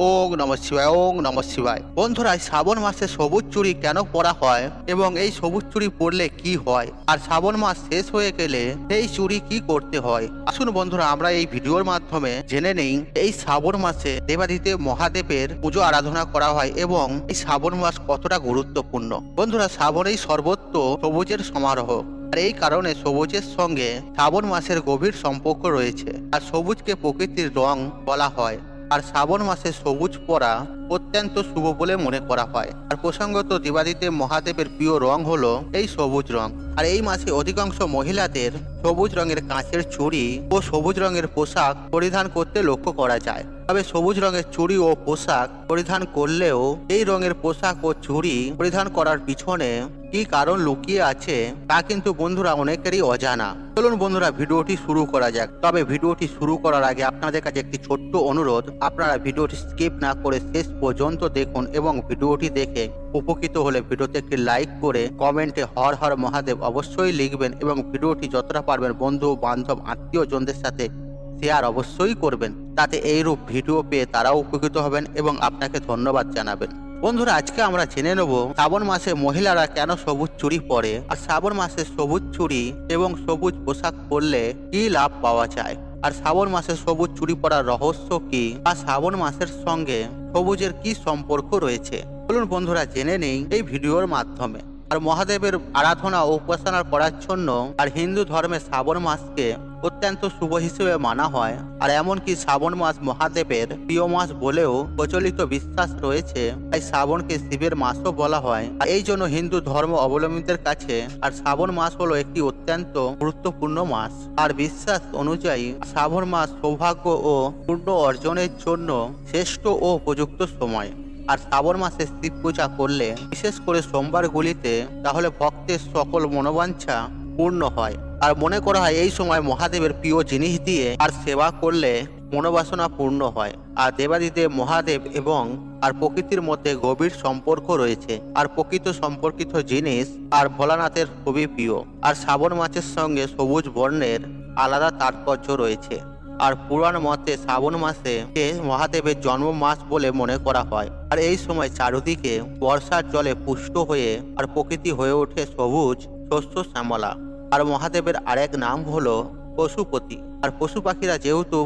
ওং নমঃ শিবায়, ওং নমঃ শিবায়। বন্ধুরা, শ্রাবণ মাসে সবুজ চুড়ি কেন পরা হয় এবং এই সবুজ চুড়ি পরলে কি হয়, আর শ্রাবণ মাস শেষ হয়ে গেলে এই চুড়ি কি করতে হয়, আসুন বন্ধুরা আমরা এই ভিডিওর মাধ্যমে জেনে নেই। এই শ্রাবণ মাসে দেবাদিদেব মহাদেবের পুজো আরাধনা করা হয় এবং এই শ্রাবণ মাস কতটা গুরুত্বপূর্ণ। বন্ধুরা, শ্রাবণেই সর্বত্র সবুজের সমারোহ, আর এই কারণে সবুজের সঙ্গে শ্রাবণ মাসের গভীর সম্পর্ক রয়েছে। আর সবুজকে প্রকৃতির রং বলা হয়, আর শ্রাবণ মাসে সবুজ পরা অত্যন্ত শুভ বলে মনে করা হয়। আর প্রসঙ্গত দেবাদিদেব মহাদেবের প্রিয় রং হলো এই সবুজ রং। আর এই মাসে অধিকাংশ মহিলাদের সবুজ রঙের কাঁচের চুড়ি ও সবুজ রঙের পোশাক পরিধান করতে লক্ষ্য করা যায়। তবে সবুজ রঙের চুড়ি ও পোশাক পরিধান করলেও এই রঙের পোশাক ও চুড়ি পরিধান করার পিছনে কি কারণ লুকিয়ে আছে তা কিন্তু বন্ধুরা অনেকেরই অজানা। চলুন বন্ধুরা ভিডিওটি শুরু করা যাক। তবে ভিডিওটি শুরু করার আগে আপনাদের কাছে একটি ছোট্ট অনুরোধ, আপনারা ভিডিওটি স্কিপ না করে শেষ পর্যন্ত দেখুন এবং ভিডিওটি দেখে উপকৃত হলে ভিডিওতে একটি লাইক করে কমেন্টে হর হর মহাদেব অবশ্যই লিখবেন এবং ভিডিওটি যতটা পারবেন বন্ধু বান্ধব আত্মীয়জনদের সাথে শেয়ার অবশ্যই করবেন, তাতে এইরূপ ভিডিও পেয়ে তারাও উপকৃত হবেন এবং আপনাকে ধন্যবাদ জানাবেন। বন্ধুরা, আজকে আমরা জেনে নেব শ্রাবণ মাসে মহিলারা কেন সবুজ চুড়ি পরে, আর শ্রাবণ মাসে সবুজ চুড়ি এবং সবুজ পোশাক পরলে কি লাভ পাওয়া যায়, আর শ্রাবণ মাসে সবুজ চুড়ি পরার রহস্য কি, আর শ্রাবণ মাসের সঙ্গে সবুজের কি সম্পর্ক রয়েছে। চলুন বন্ধুরা জেনে নেই এই ভিডিওর মাধ্যমে। আর মহাদেবের আরাধনা ও উপাসনা করার জন্য আর হিন্দু ধর্মে শ্রাবণ মাসকে অত্যন্ত শুভ হিসেবে মানা হয়। আর এমনকি শ্রাবণ মাস মহাদেবের প্রিয় মাস বলেও প্রচলিত বিশ্বাস রয়েছে, তাই শ্রাবণকে শিবের মাসও বলা হয়। আর এই জন্য হিন্দু ধর্ম অবলম্বীদের কাছে আর শ্রাবণ মাস হলো একটি অত্যন্ত গুরুত্বপূর্ণ মাস। আর বিশ্বাস অনুযায়ী শ্রাবণ মাস সৌভাগ্য ও পূর্ণ অর্জনের জন্য শ্রেষ্ঠ ও উপযুক্ত সময়। আর শ্রাবণ মাসে শিব পূজা করলে, বিশেষ করে সোমবারগুলিতে, তাহলে ভক্তের সকল মনোবাঞ্ছা পূর্ণ হয়। আর মনে করা হয় এই সময় মহাদেবের প্রিয় জিনিস দিয়ে আর সেবা করলে মনোবাসনা পূর্ণ হয়। আর দেবাদিদেব মহাদেব এবং আর প্রকৃতির মধ্যে গভীর সম্পর্ক রয়েছে। আর প্রকৃত সম্পর্কিত জিনিস আর ভোলানাথের খুবই প্রিয়। আর শ্রাবণ মাসের সঙ্গে সবুজ বর্ণের আলাদা তাৎপর্য রয়েছে। আর পুরাণ মতে শ্রাবণ মাসে মহাদেবের জন্ম মাস বলে মনে করা হয়। আর এই সময় চারিদিকে বর্ষার জলে পুষ্ট হয়ে আর প্রকৃতি হয়ে ওঠে সবুজ শস্য শ্যামলা। আর মহাদেবের আরেক নাম হলো পশুপতি। আর পশু পাখিরা যেহেতু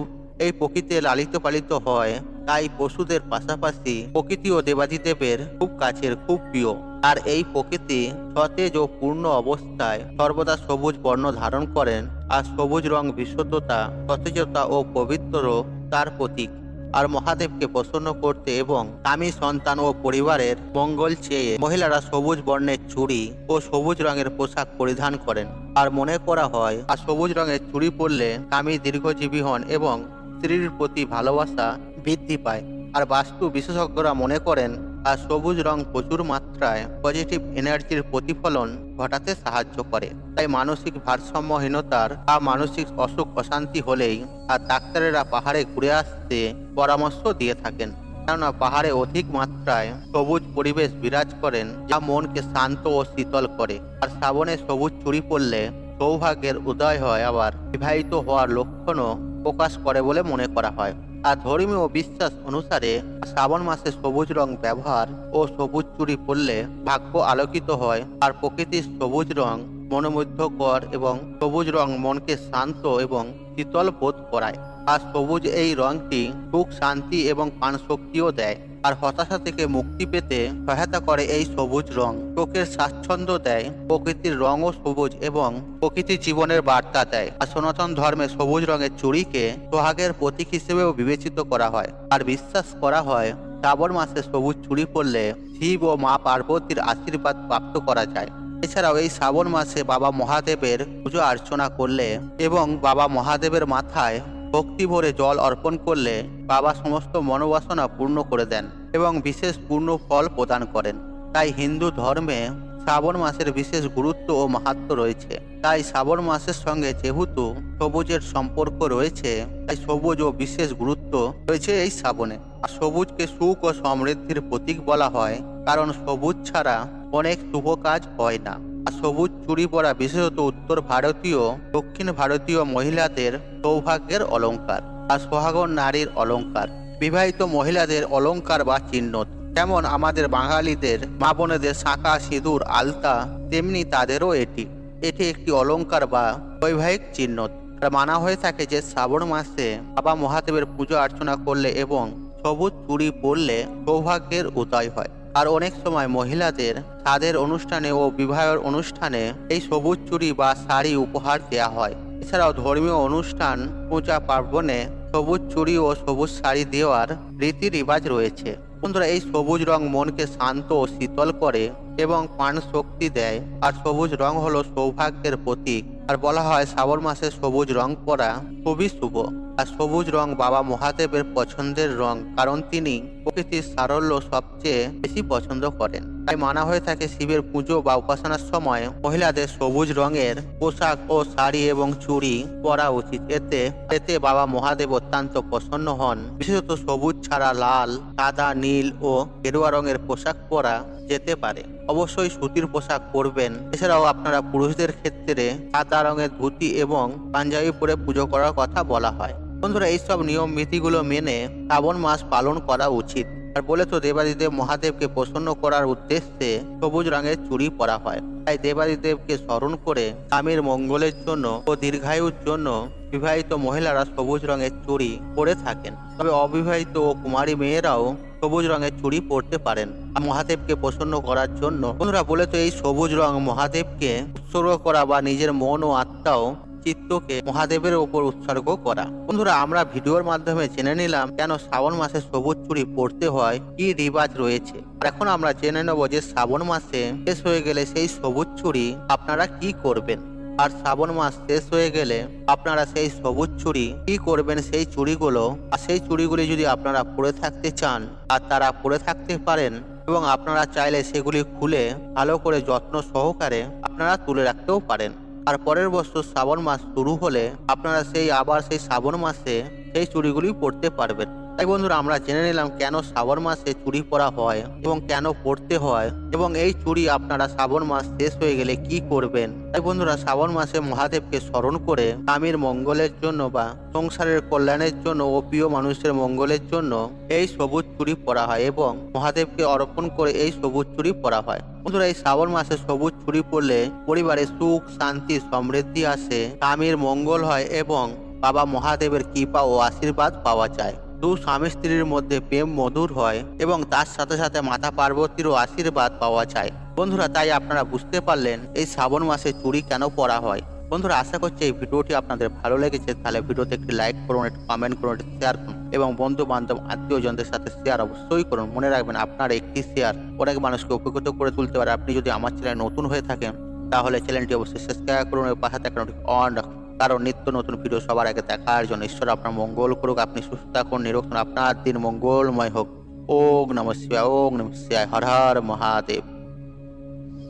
এই প্রকৃতিতে লালিত পালিত হয়, তাই পশুদের পাশাপাশি প্রকৃতি ও দেবাদিদেবের খুব কাছের, খুব প্রিয়। আর এই প্রকৃতি সতেজ ও পূর্ণ অবস্থায় সর্বদা সবুজ বর্ণ ধারণ করেন। আর সবুজ রং বিশুদ্ধতা, সতেজতা ও পবিত্র তার প্রতীক। আর মহাদেবকে প্রসন্ন করতে এবং স্বামী সন্তান ও পরিবারের মঙ্গল চেয়ে মহিলারা সবুজ বর্ণের চুড়ি ও সবুজ রঙের পোশাক পরিধান করেন। আর মনে করা হয় আর সবুজ রঙের চুড়ি পরলে স্বামী দীর্ঘজীবী হন এবং স্ত্রীর প্রতি ভালোবাসা বৃদ্ধি পায়। আর বাস্তু বিশেষজ্ঞরা মনে করেন আর সবুজ রং প্রচুর মাত্রায় পজিটিভ এনার্জির প্রতিফলন ঘটাতে সাহায্য করে। তাই মানসিক ভারসাম্যহীনতার বা মানসিক অসুখ অশান্তি হলেই আর ডাক্তারেরা পাহাড়ে ঘুরে আসতে পরামর্শ দিয়ে থাকেন, কেননা পাহাড়ে অধিক মাত্রায় সবুজ পরিবেশ বিরাজ করেন, যা মনকে শান্ত ও শীতল করে। আর শ্রাবণে সবুজ চুড়ি পরলে সৌভাগ্যের উদয় হয়, আবার বিবাহিত হওয়ার লক্ষণও প্রকাশ করে বলে মনে করা হয়। আর ধর্মীয় বিশ্বাস অনুসারে শ্রাবণ মাসে সবুজ রং ব্যবহার ও সবুজ চুড়ি পরলে ভাগ্য আলোকিত হয়। আর প্রকৃতির সবুজ রং মনোমুগ্ধকর এবং সবুজ রং মনকে শান্ত এবং শীতল বোধ করায়। আর সবুজ এই রংটি সুখ, শান্তি এবং প্রাণশক্তিও দেয়। আর হতাশা থেকে মুক্তি পেতে সহায়তা করে এই সবুজ রং। চোখের স্বাচ্ছন্দ্য দেয়। প্রকৃতির রঙও সবুজ এবং প্রকৃতির জীবনের বার্তা দেয়। আর সনাতন ধর্মে সবুজ রঙের চুড়িকে সোহাগের প্রতীক হিসেবেও বিবেচিত করা হয়। আর বিশ্বাস করা হয় শ্রাবণ মাসে সবুজ চুড়ি পরলে শিব ও মা পার্বতীর আশীর্বাদ প্রাপ্ত করা যায়। এছাড়াও এই শ্রাবণ মাসে বাবা মহাদেবের পুজো অর্চনা করলে এবং বাবা মহাদেবের মাথায় ভক্তি ভরে জল অর্পণ করলে বাবা সমস্ত মনোবাসনা পূর্ণ করে দেন এবং বিশেষ পূর্ণ ফল প্রদান করেন। তাই হিন্দু ধর্মে শ্রাবণ মাসের বিশেষ গুরুত্ব ও মাহাত্ম্য রয়েছে। তাই শ্রাবণ মাসের সঙ্গে যেহেতু সবুজের সম্পর্ক রয়েছে, তাই সবুজ ও বিশেষ গুরুত্ব রয়েছে এই শ্রাবণে। আর সবুজকে সুখ ও সমৃদ্ধির প্রতীক বলা হয়, কারণ সবুজ ছাড়া অনেক শুভ কাজ হয় না। আর সবুজ চুড়ি পরা বিশেষত উত্তর ভারতীয়, দক্ষিণ ভারতীয় মহিলাদের সৌভাগ্যের অলংকার আর সোহাগন নারীর অলংকার। বিবাহিত মহিলাদের অলংকার বা চিহ্ন। যেমন আমাদের বাঙালিদের মা বোনেদের শাঁখা সিঁদুর আলতা, তেমনি তাদেরও এটি একটি অলংকার বা বৈবাহিক চিহ্ন। আর মানা হয়ে থাকে যে শ্রাবণ মাসে বাবা মহাদেবের পুজো অর্চনা করলে এবং সবুজ চুড়ি পরলে সৌভাগ্যের উদয় হয়। আর অনেক সময় মহিলাদের তাদের অনুষ্ঠানে ও বিবাহের অনুষ্ঠানে এই সবুজ চুড়ি বা শাড়ি উপহার দেওয়া হয়। এছাড়াও ধর্মীয় অনুষ্ঠান, পূজা পার্বণে সবুজ চুড়ি ও সবুজ শাড়ি দেওয়ার রীতি রিবাজ রয়েছে। বন্ধুরা, এই সবুজ রং মনকে শান্ত ও শীতল করে এবং প্রাণ শক্তি দেয়। আর সবুজ রং হলো সৌভাগ্যের প্রতীক। আর বলা হয় শ্রাবণ মাসে সবুজ রং পরা খুবই শুভ। আর সবুজ রং বাবা মহাদেবের পছন্দের রং, কারণ তিনি প্রকৃতির সারল্য সবচেয়ে বেশি পছন্দ করেন। তাই মানা হয়ে থাকে শিবের পুজো বা উপাসনার সময় মহিলাদের সবুজ রঙের পোশাক ও শাড়ি এবং চুড়ি পরা উচিত। এতে বাবা মহাদেব অত্যন্ত প্রসন্ন হন। বিশেষত সবুজ ছাড়া লাল, সাদা, নীল ও গেরুয়া রঙের পোশাক পরা যেতে পারে। অবশ্যই সুতির পোশাক পরবেন। এছাড়াও আপনারা পুরুষদের ক্ষেত্রে সাদা রঙের ধুতি এবং পাঞ্জাবি পরে পুজো করার কথা বলা হয়। বন্ধুরা, এইসব নিয়ম নীতিগুলো মেনে শ্রাবণ মাস পালন করা উচিত। আর বলে তো দেবাদিদেব মহাদেবকে প্রসন্ন করার উদ্দেশ্যে সবুজ রঙের চুড়ি পরা হয়। তাই দেবাদিদেবকে স্মরণ করে স্বামীর মঙ্গলের জন্য ও দীর্ঘায়ুর জন্য বিবাহিত মহিলারা সবুজ রঙের চুড়ি পরে থাকেন। তবে অবিবাহিত ও কুমারী মেয়েরাও সবুজ রঙের চুড়ি পরতে পারেন মহাদেবকে প্রসন্ন করার জন্য। বন্ধুরা, বলে তো এই সবুজ রং মহাদেবকে উৎসর্গ করা বা নিজের মন ও আত্মাও চিত্তকে মহাদেবের ওপর উৎসর্গ করা। বন্ধুরা, আমরা ভিডিওর মাধ্যমে জেনে নিলাম কেন শ্রাবণ মাসে সবুজ চুড়ি পরতে হয়, কি রিবাজ রয়েছে। এখন আমরা জেনে নেব যে শ্রাবণ মাসে শেষ হয়ে গেলে সেই সবুজ চুড়ি আপনারা কি করবেন। আর শ্রাবণ মাস শেষ হয়ে গেলে আপনারা সেই সবুজ চুড়ি কি করবেন, সেই চুড়িগুলো আর সেই চুড়িগুলি যদি আপনারা পরে থাকতে চান আর তারা পরে থাকতে পারেন এবং আপনারা চাইলে সেগুলি খুলে ভালো করে যত্ন সহকারে আপনারা তুলে রাখতেও পারেন। আর পরের বছর শ্রাবণ মাস শুরু হলে আপনারা আবার সেই শ্রাবণ মাসে সেই চুড়িগুলি পরতে পারবেন। তাই বন্ধুরা, আমরা জেনে নিলাম কেন শ্রাবণ মাসে চুড়ি পরা হয় এবং কেন পরতে হয়, এবং এই চুড়ি আপনারা শ্রাবণ মাস শেষ হয়ে গেলে কি করবেন। তাই বন্ধুরা, শ্রাবণ মাসে মহাদেবকে স্মরণ করে স্বামীর মঙ্গলের জন্য বা সংসারের কল্যাণের জন্য ও প্রিয় মানুষের মঙ্গলের জন্য এই সবুজ চুড়ি পরা হয় এবং মহাদেবকে অর্পণ করে এই সবুজ চুড়ি পরা হয়। বন্ধুরা, এই শ্রাবণ মাসে সবুজ চুড়ি পরলে পরিবারে সুখ, শান্তি, সমৃদ্ধি আসে, স্বামীর মঙ্গল হয় এবং বাবা মহাদেবের কৃপা ও আশীর্বাদ পাওয়া যায়। স্বামী স্ত্রীর মধ্যে প্রেম মধুর হয় এবং তার সাথে সাথে মাতা পার্বতীরও আশীর্বাদ পাওয়া যায়। বন্ধুরা, তাই আপনারা বুঝতে পারলেন এই শ্রাবণ মাসে চুড়ি কেন পরা হয়। বন্ধুরা, আশা করছি এই ভিডিওটি আপনাদের ভালো লেগেছে। তাহলে ভিডিওতে একটি লাইক করুন, একটি কমেন্ট করুন, একটি শেয়ার করুন এবং বন্ধু বান্ধব আত্মীয়জনদের সাথে শেয়ার অবশ্যই করুন। মনে রাখবেন, আপনার একটি শেয়ার অনেক মানুষকে উপকৃত করে তুলতে পারে। আপনি যদি আমার চ্যানেলে নতুন হয়ে থাকেন তাহলে চ্যানেলটি অবশ্যই সাবস্ক্রাইব করুন এবং পাশে থাকা নোটিফিকেশন অন রাখুন, কারণ নিত্য নতুন ভিডিও সবার আগে দেখার জন্য। ঈশ্বর আপনার মঙ্গল করুক, আপনি সুস্থ থাকুন, নিরোগ থাকুন, আপনার দিন মঙ্গলময় হোক। ওম নমঃ শিবায়, ওম নমঃ শিবায়, হর হর মহাদেব।